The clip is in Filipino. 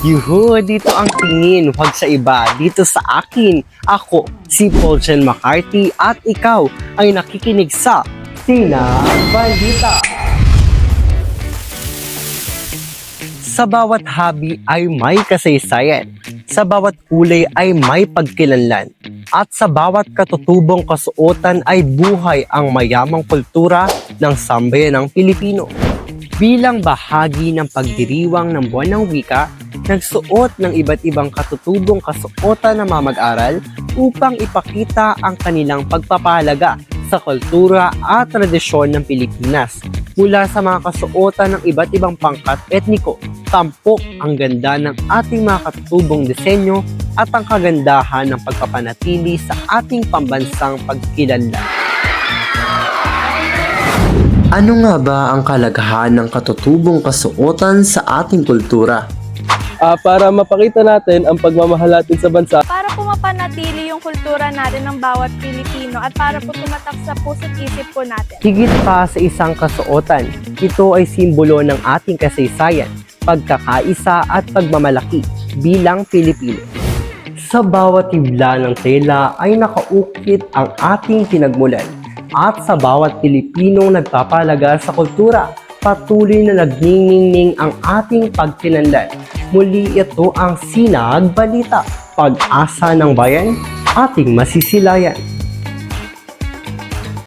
Yuhu, dito ang tingin, huwag sa iba, dito sa akin. Ako, si Paul Jen McCarthy at ikaw ay nakikinig sa Sinabalita. Sa bawat hobby ay may kasaysayan, sa bawat kulay ay may pagkilanlan, at sa bawat katutubong kasuotan ay buhay ang mayamang kultura ng sambayanang Pilipino. Bilang bahagi ng pagdiriwang ng buwan ng wika, nagsuot ng iba't ibang katutubong kasuotan ng mga mag-aral upang ipakita ang kanilang pagpapahalaga sa kultura at tradisyon ng Pilipinas. Mula sa mga kasuotan ng iba't ibang pangkat etniko, tampok ang ganda ng ating mga katutubong disenyo at ang kagandahan ng pagpapanatili sa ating pambansang pagkilanlan. Ano nga ba ang kalagahan ng katutubong kasuotan sa ating kultura? Para mapakita natin ang pagmamahal natin sa bansa. Para po mapanatili yung kultura natin ng bawat Pilipino at para po tumatak sa puso't isip po natin. Higit pa sa isang kasuotan, ito ay simbolo ng ating kasaysayan, pagkakaisa at pagmamalaki bilang Pilipino. Sa bawat tibla ng tela ay nakaukit ang ating pinagmulan at sa bawat Pilipinong nagpapalaga sa kultura, patuloy na nagningning ang ating pagkinanlan. Muli ito ang Sinagbalita, pag-asa ng bayan, ating masisilayan.